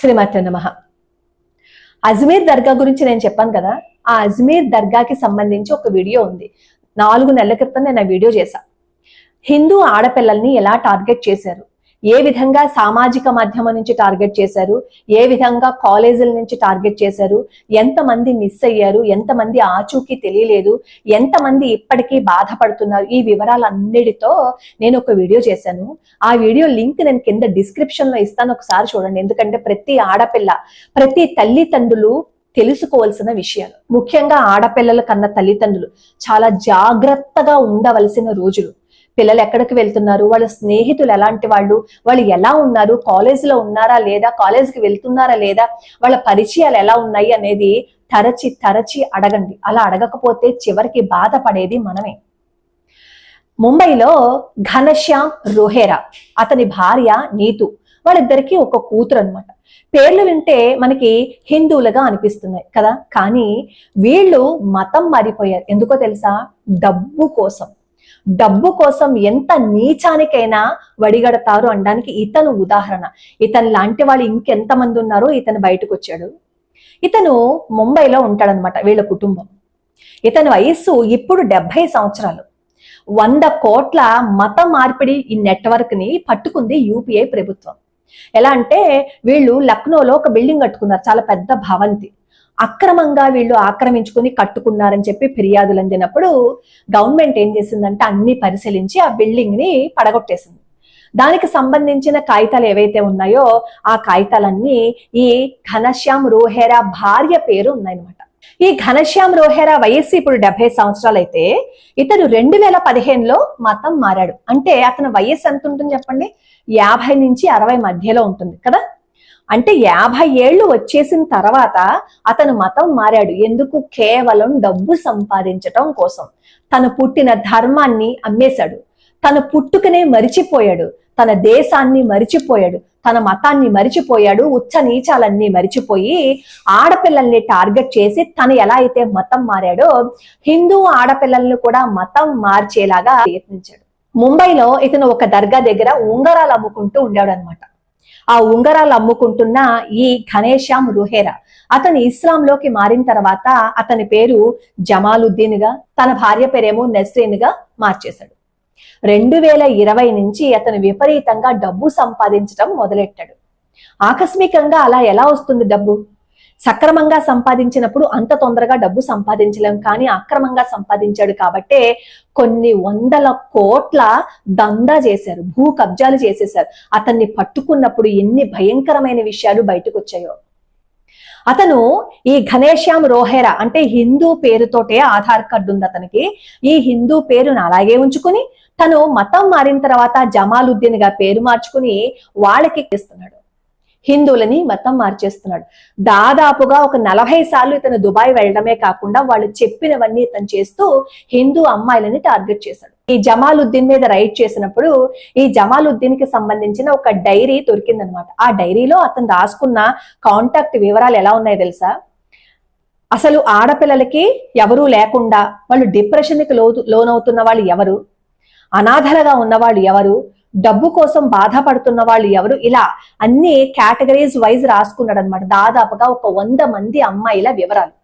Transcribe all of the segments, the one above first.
శ్రీమాత్రే నమః. అజ్మీర్ దర్గా గురించి నేను చెప్పాను కదా. ఆ అజ్మీర్ దర్గాకి సంబంధించి ఒక వీడియో ఉంది. 4 నెలల క్రితం నేను ఆ వీడియో చేశా. హిందూ ఆడపిల్లల్ని ఎలా టార్గెట్ చేశారు, ఏ విధంగా సామాజిక మాధ్యమం నుంచి టార్గెట్ చేశారు, ఏ విధంగా కాలేజీల నుంచి టార్గెట్ చేశారు, ఎంతమంది మిస్ అయ్యారు, ఎంతమంది ఆచూకీ తెలియలేదు, ఎంతమంది ఇప్పటికీ బాధపడుతున్నారు, ఈ వివరాలన్నిటితో నేను ఒక వీడియో చేశాను. ఆ వీడియో లింక్ నేను కింద డిస్క్రిప్షన్ లో ఇస్తాను, ఒకసారి చూడండి. ఎందుకంటే ప్రతి ఆడపిల్ల, ప్రతి తల్లిదండ్రులు తెలుసుకోవాల్సిన విషయాలు, ముఖ్యంగా ఆడపిల్లల కన్నా తల్లిదండ్రులు చాలా జాగ్రత్తగా ఉండవలసిన రోజులు. పిల్లలు ఎక్కడికి వెళ్తున్నారు, వాళ్ళ స్నేహితులు ఎలాంటి వాళ్ళు, వాళ్ళు ఎలా ఉన్నారు, కాలేజీలో ఉన్నారా లేదా, కాలేజీకి వెళ్తున్నారా లేదా, వాళ్ళ పరిచయాలు ఎలా ఉన్నాయి అనేది తరచి అడగండి. అలా అడగకపోతే చివరికి బాధపడేది మనమే. ముంబైలో ఘనశ్యామ్ రోహేరా, అతని భార్య నీతు, వాళ్ళిద్దరికి ఒక కూతురు అనమాట. పేర్లు వింటే మనకి హిందువులుగా అనిపిస్తున్నాయి కదా, కానీ వీళ్ళు మతం మారిపోయారు. ఎందుకో తెలుసా? డబ్బు కోసం ఎంత నీచానికైనా వడిగడతారు అనడానికి ఇతను ఉదాహరణ. ఇతను లాంటి వాళ్ళు ఇంకెంతమంది ఉన్నారో ఇతను బయటకు వచ్చాడు. ఇతను ముంబైలో ఉంటాడనమాట, వీళ్ళ కుటుంబం. ఇతని వయస్సు ఇప్పుడు 70 సంవత్సరాలు. 100 కోట్ల మత మార్పిడి ఈ నెట్వర్క్ ని పట్టుకుంది యూపీఐ ప్రభుత్వం. ఎలా అంటే వీళ్ళు లక్నోలో ఒక బిల్డింగ్ కట్టుకున్నారు, చాలా పెద్ద భవంతి. అక్రమంగా వీళ్ళు ఆక్రమించుకుని కట్టుకున్నారని చెప్పి ఫిర్యాదులు అందినప్పుడు గవర్నమెంట్ ఏం చేసిందంటే అన్ని పరిశీలించి ఆ బిల్డింగ్ ని పడగొట్టేసింది. దానికి సంబంధించిన కాగితాలు ఏవైతే ఉన్నాయో ఆ కాగితాలన్నీ ఈ ఘనశ్యామ్ రోహేరా భార్య పేరు ఉన్నాయన్నమాట. ఈ ఘనశ్యామ్ రోహేరా వయస్సు ఇప్పుడు 70 సంవత్సరాలు అయితే ఇతను 2015లో మతం మారాడు. అంటే అతని వయస్సు ఎంత ఉంటుంది చెప్పండి? 50 నుంచి 60 మధ్యలో ఉంటుంది కదా. అంటే 50 ఏళ్ళు వచ్చేసిన తర్వాత అతను మతం మారాడు. ఎందుకు? కేవలం డబ్బు సంపాదించటం కోసం. తను పుట్టిన ధర్మాన్ని అమ్మేశాడు, తన పుట్టుకనే మరిచిపోయాడు, తన దేశాన్ని మరిచిపోయాడు, తన మతాన్ని మరిచిపోయాడు, ఉచ్చ నీచాలన్నీ మరిచిపోయి ఆడపిల్లల్ని టార్గెట్ చేసి తను ఎలా అయితే మతం మారాడో హిందూ ఆడపిల్లల్ని కూడా మతం మార్చేలాగా యత్నించాడు. ముంబైలో ఇతను ఒక దర్గా దగ్గర ఉంగరాలు అమ్ముకుంటూ ఉండాడు అనమాట. ఆ ఉంగరాలు అమ్ముకుంటున్న ఈ ఘనశ్యామ్ రోహేరా అతను ఇస్లాంలోకి మారిన తర్వాత అతని పేరు జమాలుద్దీన్ గా, తన భార్య పేరేమో నస్రీన్ గా మార్చేశాడు. 2020 నుంచి అతను విపరీతంగా డబ్బు సంపాదించడం మొదలెట్టాడు. ఆకస్మికంగా అలా ఎలా వస్తుంది డబ్బు? సక్రమంగా సంపాదించినప్పుడు అంత తొందరగా డబ్బు సంపాదించలేం, కానీ అక్రమంగా సంపాదించాడు కాబట్టే కొన్ని 100 కోట్ల దందా చేశారు, భూ కబ్జాలు చేసేశారు. అతన్ని పట్టుకున్నప్పుడు ఎన్ని భయంకరమైన విషయాలు బయటకు వచ్చాయో. అతను ఈ ఘనశ్యామ్ రోహేరా అంటే హిందూ పేరుతోటే ఆధార్ కార్డు ఉంది అతనికి. ఈ హిందూ పేరును అలాగే ఉంచుకుని తను మతం మారిన తర్వాత జమాలుద్దీన్ గా పేరు మార్చుకుని వాళ్ళకి ఇస్తున్నాడు, హిందువులని మతం మార్చేస్తున్నాడు. దాదాపుగా ఒక 40 సార్లు ఇతను దుబాయ్ వెళ్ళడమే కాకుండా వాళ్ళు చెప్పినవన్నీ ఇతను చేస్తూ హిందూ అమ్మాయిలని టార్గెట్ చేశాడు. ఈ జమాలుద్దీన్ మీద రైడ్ చేసినప్పుడు ఈ జమాలుద్దీన్ కి సంబంధించిన ఒక డైరీ దొరికిందనమాట. ఆ డైరీలో అతను రాసుకున్న కాంటాక్ట్ వివరాలు ఎలా ఉన్నాయో తెలుసా? అసలు ఆడపిల్లలకి ఎవరూ లేకుండా వాళ్ళు డిప్రెషన్ కి లోనవుతున్న వాళ్ళు ఎవరు, అనాథలుగా ఉన్నవాళ్ళు ఎవరు, డబ్బు కోసం బాధపడుతున్న వాళ్ళు ఎవరు, ఇలా అన్ని కేటగిరీస్ వైజ్ రాసుకున్నాడు అనమాట. దాదాపుగా ఒక 100 మంది అమ్మాయిల వివరాలు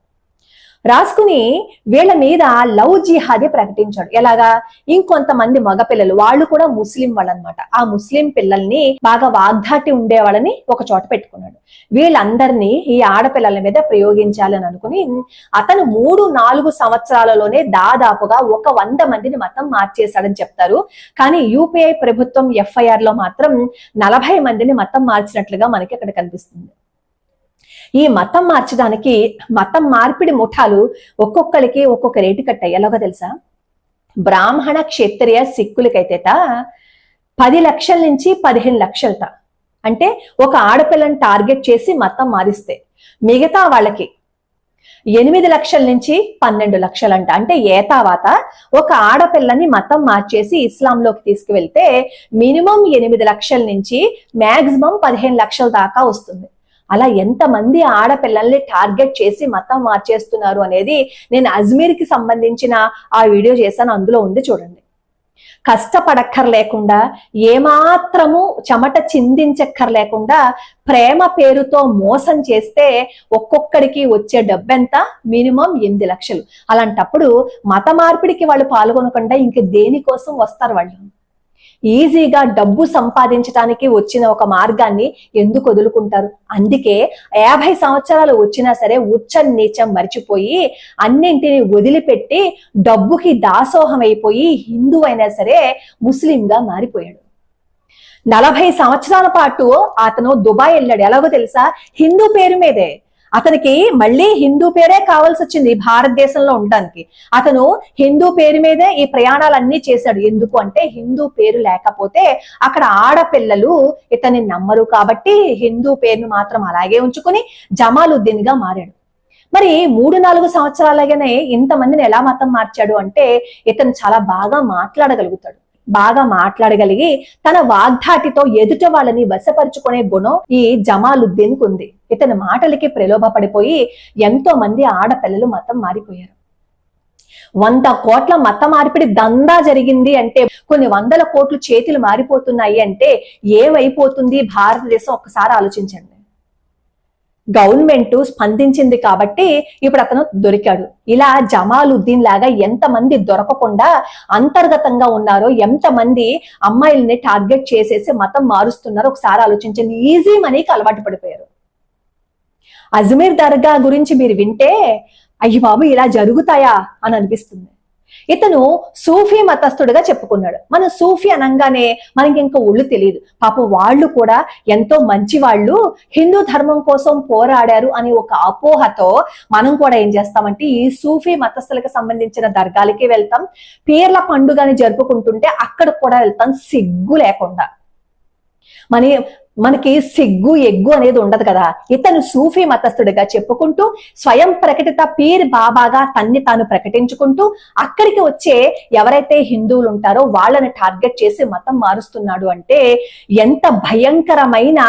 రాసుకుని వీళ్ళ మీద లవ్ జిహాదీ ప్రకటించాడు. ఎలాగా? ఇంకొంతమంది మగపిల్లలు, వాళ్ళు కూడా ముస్లిం వాళ్ళు అనమాట. ఆ ముస్లిం పిల్లల్ని బాగా వాగ్దాటి ఉండేవాళ్ళని ఒక చోట పెట్టుకున్నాడు. వీళ్ళందరినీ ఈ ఆడపిల్లల మీద ప్రయోగించాలని అనుకుని అతను 3-4 సంవత్సరాలలోనే దాదాపుగా ఒక 100 మందిని మతం మార్చేశాడని చెప్తారు. కానీ యూపీఐ ప్రభుత్వం FIR లో మాత్రం 40 మందిని మతం మార్చినట్లుగా మనకి అక్కడ కనిపిస్తుంది. ఈ మతం మార్చడానికి మతం మార్పిడి ముఠాలు ఒక్కొక్కరికి ఒక్కొక్క రేటు కట్టాయి. ఎలాగో తెలుసా? బ్రాహ్మణ క్షత్రియ సిక్కులకైతేట 10 లక్షల నుంచి 15 లక్షలట. అంటే ఒక ఆడపిల్లని టార్గెట్ చేసి మతం మారిస్తే మిగతా వాళ్ళకి 8 లక్షల నుంచి 12 లక్షలంట. అంటే ఏతావాత ఒక ఆడపిల్లని మతం మార్చేసి ఇస్లాంలోకి తీసుకువెళ్తే మినిమం 8 లక్షల నుంచి మాక్సిమం 15 లక్షల దాకా వస్తుంది. అలా ఎంతమంది ఆడపిల్లల్ని టార్గెట్ చేసి మతం మార్చేస్తున్నారు అనేది నేను అజ్మీర్ కి సంబంధించిన ఆ వీడియో చేశాను, అందులో ఉంది చూడండి. కష్టపడక్కర్లేకుండా, ఏమాత్రము చెమట చిందించక్కర్లేకుండా ప్రేమ పేరుతో మోసం చేస్తే ఒక్కొక్కడికి వచ్చే డబ్బెంత? మినిమం 8 లక్షలు. అలాంటప్పుడు మత మార్పిడికి వాళ్ళు పాల్గొనకుండా ఇంక దేనికోసం వస్తారు వాళ్ళు? ఈజీగా డబ్బు సంపాదించడానికి వచ్చిన ఒక మార్గాన్ని ఎందుకు వదులుకుంటారు? అందుకే 50 సంవత్సరాలు వచ్చినా సరే ఉచ్చ నీచం మరిచిపోయి అన్నింటినీ వదిలిపెట్టి డబ్బుకి దాసోహం అయిపోయి హిందూ అయినా సరే ముస్లింగా మారిపోయాడు. 40 సంవత్సరాల పాటు అతను దుబాయ్ వెళ్ళాడు. ఎలాగో తెలుసా? హిందూ పేరు మీదే. అతనికి మళ్ళీ హిందూ పేరే కావాల్సి వచ్చింది భారతదేశంలో ఉండడానికి. అతను హిందూ పేరు మీదే ఈ ప్రయాణాలన్నీ చేశాడు. ఎందుకు అంటే హిందూ పేరు లేకపోతే అక్కడ ఆడపిల్లలు ఇతన్ని నమ్మరు కాబట్టి హిందూ పేరును మాత్రం అలాగే ఉంచుకుని జమాలుద్దీన్ గా మారాడు. మరి 3-4 సంవత్సరాలుగానే ఇంతమందిని ఎలా మతం మార్చాడు అంటే ఇతను చాలా బాగా మాట్లాడగలుగుతాడు. బాగా మాట్లాడగలిగి తన వాగ్ధాటితో ఎదుట వాళ్ళని వశపరుచుకునే గుణం ఈ జమాలుద్దీన్ కు ఉంది. ఇతని మాటలకి ప్రలోభ పడిపోయి ఎంతో మంది ఆడపిల్లలు మతం మారిపోయారు. 100 కోట్ల మత మార్పిడి దందా జరిగింది అంటే, కొన్ని 100 కోట్లు చేతులు మారిపోతున్నాయి అంటే ఏమైపోతుంది భారతదేశం? ఒక్కసారి ఆలోచించండి. గవర్నమెంట్ స్పందించింది కాబట్టి ఇప్పుడు అతను దొరికాడు. ఇలా జమాలుద్దీన్ లాగా ఎంతమంది దొరకకుండా అంతర్గతంగా ఉన్నారో, ఎంతమంది అమ్మాయిల్ని టార్గెట్ చేసేసి మతం మారుస్తున్నారో ఒకసారి ఆలోచించండి. ఈజీ మనీకి అలవాటు పడిపోయారు. అజ్మీర్ దర్గా గురించి మీరు వింటే అయ్యి బాబు ఇలా జరుగుతాయా అని అనిపిస్తుంది. ఇతను సూఫీ మతస్థుడిగా చెప్పుకున్నాడు. మనం సూఫీ అనగానే మనకి ఇంకా ఒళ్ళు తెలియదు. పాపం వాళ్ళు కూడా ఎంతో మంచి వాళ్ళు, హిందూ ధర్మం కోసం పోరాడారు అనే ఒక అపోహతో మనం కూడా ఏం చేస్తామంటే ఈ సూఫీ మతస్థులకు సంబంధించిన దర్గాలకి వెళ్తాం. పీర్ల పండుగని జరుపుకుంటుంటే అక్కడ కూడా వెళ్తాం సిగ్గు లేకుండా. మనకి సిగ్గు ఎగ్గు అనేది ఉండదు కదా. ఇతను సూఫీ మతస్థుడిగా చెప్పుకుంటూ స్వయం ప్రకటిత పీర్ బాబాగా తన్ని తాను ప్రకటించుకుంటూ అక్కడికి వచ్చే ఎవరైతే హిందువులు ఉంటారో వాళ్ళని టార్గెట్ చేసి మతం మారుస్తున్నాడు అంటే ఎంత భయంకరమైన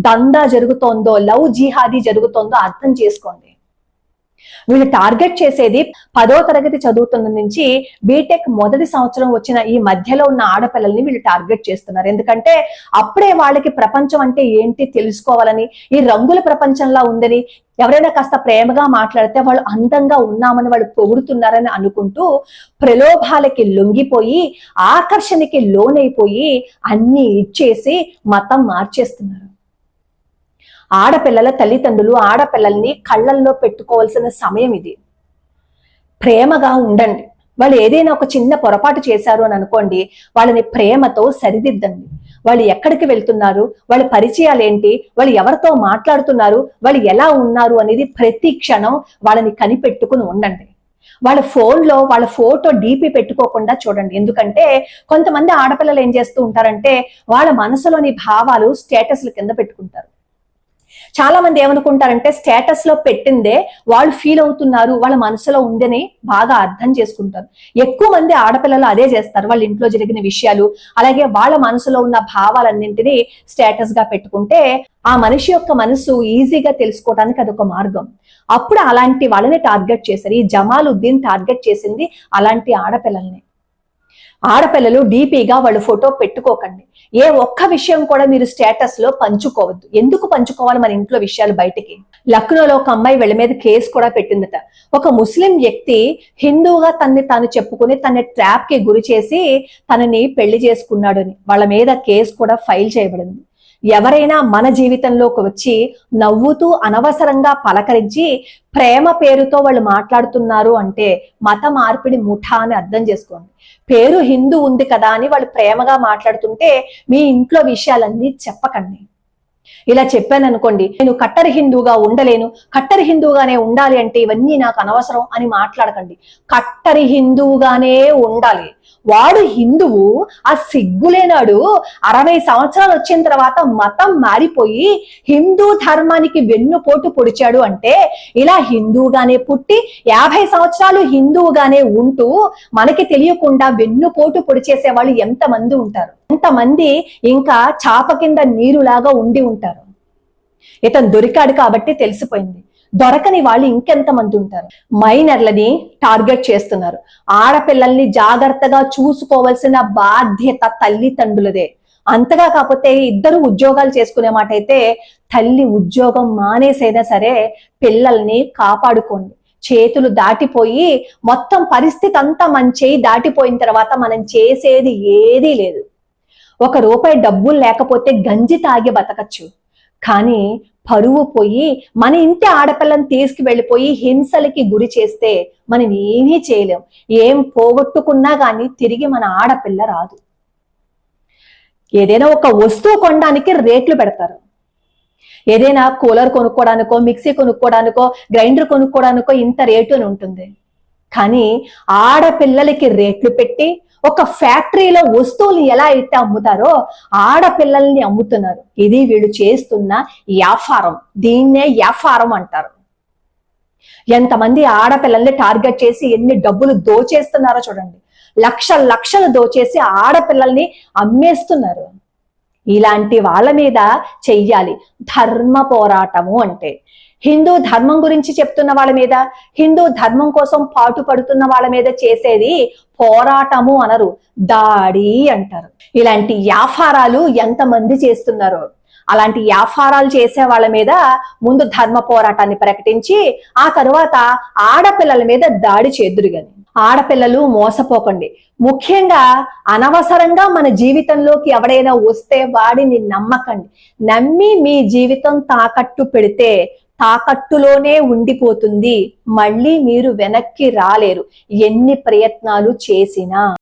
దందా జరుగుతోందో, లవ్ జిహాదీ జరుగుతోందో అర్థం చేసుకోండి. వీళ్ళు టార్గెట్ చేసేది 10వ తరగతి చదువుతున్న నుంచి బీటెక్ మొదటి సంవత్సరం వచ్చిన ఈ మధ్యలో ఉన్న ఆడపిల్లల్ని వీళ్ళు టార్గెట్ చేస్తున్నారు. ఎందుకంటే అప్పుడే వాళ్ళకి ప్రపంచం అంటే ఏంటి తెలుసుకోవాలని, ఈ రంగుల ప్రపంచంలా ఉందని, ఎవరైనా కాస్త ప్రేమగా మాట్లాడితే వాళ్ళు అందంగా ఉన్నామని వాళ్ళు పొగుడుతున్నారని అనుకుంటూ ప్రలోభాలకి లొంగిపోయి ఆకర్షణకి లోనైపోయి అన్ని ఇచ్చేసి మతం మార్చేస్తున్నారు. ఆడపిల్లల తల్లిదండ్రులు ఆడపిల్లల్ని కళ్ళల్లో పెట్టుకోవాల్సిన సమయం ఇది. ప్రేమగా ఉండండి. వాళ్ళు ఏదైనా ఒక చిన్న పొరపాటు చేశారు అని అనుకోండి, వాళ్ళని ప్రేమతో సరిదిద్దండి. వాళ్ళు ఎక్కడికి వెళ్తున్నారు, వాళ్ళ పరిచయాలు ఏంటి, వాళ్ళు ఎవరితో మాట్లాడుతున్నారు, వాళ్ళు ఎలా ఉన్నారు అనేది ప్రతి క్షణం వాళ్ళని కనిపెట్టుకుని ఉండండి. వాళ్ళ ఫోన్లో వాళ్ళ ఫోటో డీపీ పెట్టుకోకుండా చూడండి. ఎందుకంటే కొంతమంది ఆడపిల్లలు ఏం చేస్తూ ఉంటారంటే వాళ్ళ మనసులోని భావాలు స్టేటస్ల కింద పెట్టుకుంటారు. చాలా మంది ఏమనుకుంటారంటే స్టేటస్ లో పెట్టిందే వాళ్ళు ఫీల్ అవుతున్నారు, వాళ్ళ మనసులో ఉందని బాగా అర్థం చేసుకుంటారు. ఎక్కువ మంది ఆడపిల్లలు అదే చేస్తారు. వాళ్ళ ఇంట్లో జరిగిన విషయాలు అలాగే వాళ్ళ మనసులో ఉన్న భావాలన్నింటినీ స్టేటస్ గా పెట్టుకుంటే ఆ మనిషి యొక్క మనసు ఈజీగా తెలుసుకోవడానికి అదొక మార్గం. అప్పుడు అలాంటి వాళ్ళని టార్గెట్ చేశారు. ఈ జమాలుద్దీన్ టార్గెట్ చేసింది అలాంటి ఆడపిల్లల్ని. ఆడపిల్లలు డీపీగా వాళ్ళు ఫోటో పెట్టుకోకండి. ఏ ఒక్క విషయం కూడా మీరు స్టేటస్ లో పంచుకోవద్దు. ఎందుకు పంచుకోవాలి మన ఇంట్లో విషయాలు బయటికి? లక్నోలో ఒక అమ్మాయి వీళ్ళ మీద కేసు కూడా పెట్టిందట. ఒక ముస్లిం వ్యక్తి హిందూగా తన్ని తాను చెప్పుకుని తన ట్రాప్ కి గురి చేసి తనని పెళ్లి చేసుకున్నాడని వాళ్ళ మీద కేసు కూడా ఫైల్ చేయబడింది. ఎవరైనా మన జీవితంలోకి వచ్చి నవ్వుతూ అనవసరంగా పలకరించి ప్రేమ పేరుతో వాళ్ళు మాట్లాడుతున్నారు అంటే మత మార్పిడి ముఠా అని అర్థం చేసుకోండి. పేరు హిందూ ఉంది కదా అని వాళ్ళు ప్రేమగా మాట్లాడుతుంటే మీ ఇంట్లో విషయాలన్నీ చెప్పకండి. ఇలా చెప్పాను అనుకోండి, నేను కట్టరి హిందూగా ఉండలేను, కట్టరి హిందూగానే ఉండాలి అంటే ఇవన్నీ నాకు అనవసరం అని మాట్లాడకండి. కట్టరి హిందూగానే ఉండాలి. వాడు హిందువు, ఆ సిగ్గులేనాడు 60 సంవత్సరాలు వచ్చిన తర్వాత మతం మారిపోయి హిందూ ధర్మానికి వెన్నుపోటు పొడిచాడు అంటే ఇలా హిందూగానే పుట్టి 50 సంవత్సరాలు హిందువుగానే ఉంటూ మనకి తెలియకుండా వెన్నుపోటు పొడిచేసే వాళ్ళు ఎంతమంది ఉంటారు? ఎంతమంది ఇంకా చాప కింద నీరులాగా ఉండి ఉంటారు. ఇతను దొరికాడు కాబట్టి తెలిసిపోయింది. దొరకని వాళ్ళు ఇంకెంతమంది ఉంటారు. మైనర్లని టార్గెట్ చేస్తున్నారు. ఆడపిల్లల్ని జాగ్రత్తగా చూసుకోవాల్సిన బాధ్యత తల్లిదండ్రులదే. అంతగా కాకపోతే ఇద్దరు ఉద్యోగాలు చేసుకునే మాట అయితే తల్లి ఉద్యోగం మానేసైనా సరే పిల్లల్ని కాపాడుకోండి. చేతులు దాటిపోయి మొత్తం పరిస్థితి అంతా మన చేయి దాటిపోయిన తర్వాత మనం చేసేది ఏదీ లేదు. ₹1 డబ్బులు లేకపోతే గంజి తాగి బతకచ్చు, కానీ పరువు పోయి మన ఇంటి ఆడపిల్లని తీసుకువెళ్ళిపోయి హింసలకి గురి చేస్తే మనం ఏమీ చేయలేం. ఏం పోగొట్టుకున్నా కానీ తిరిగి మన ఆడపిల్ల రాదు. ఏదైనా ఒక వస్తువు కొనడానికి రేట్లు పెడతారు. ఏదైనా కూలర్ కొనుక్కోవడానికో, మిక్సీ కొనుక్కోవడానికో, గ్రైండర్ కొనుక్కోవడానికో ఇంత రేటు అని ఉంటుంది. కానీ ఆడపిల్లలకి రేట్లు పెట్టి ఒక ఫ్యాక్టరీలో వస్తువులు ఎలా అయితే అమ్ముతారో ఆడపిల్లల్ని అమ్ముతున్నారు. ఇది వీళ్ళు చేస్తున్న వ్యాపారం. దీన్నే వ్యాపారం అంటారు. ఎంతమంది ఆడపిల్లల్ని టార్గెట్ చేసి ఎన్ని డబ్బులు దోచేస్తున్నారో చూడండి. లక్షలు దోచేసి ఆడపిల్లల్ని అమ్మేస్తున్నారు. ఇలాంటి వాళ్ళ మీద చెయ్యాలి ధర్మ పోరాటము అంటే. హిందూ ధర్మం గురించి చెప్తున్న వాళ్ళ మీద, హిందూ ధర్మం కోసం పాటు పడుతున్న వాళ్ళ మీద చేసేది పోరాటము అనరు, దాడి అంటారు. ఇలాంటి వ్యాపారాలు ఎంతమంది చేస్తున్నారో. అలాంటి వ్యాపారాలు చేసే వాళ్ళ మీద ముందు ధర్మ పోరాటాన్ని ప్రకటించి ఆ తరువాత ఆడపిల్లల మీద దాడి చేదురుగాని. ఆడపిల్లలు మోసపోకండి. ముఖ్యంగా అనవసరంగా మన జీవితంలోకి ఎవడైనా వస్తే వాడిని నమ్మకండి. నమ్మి మీ జీవితం తాకట్టు పెడితే తాకట్టులోనే ఉండిపోతుంది. మళ్ళీ మీరు వెనక్కి రాలేరు ఎన్ని ప్రయత్నాలు చేసినా.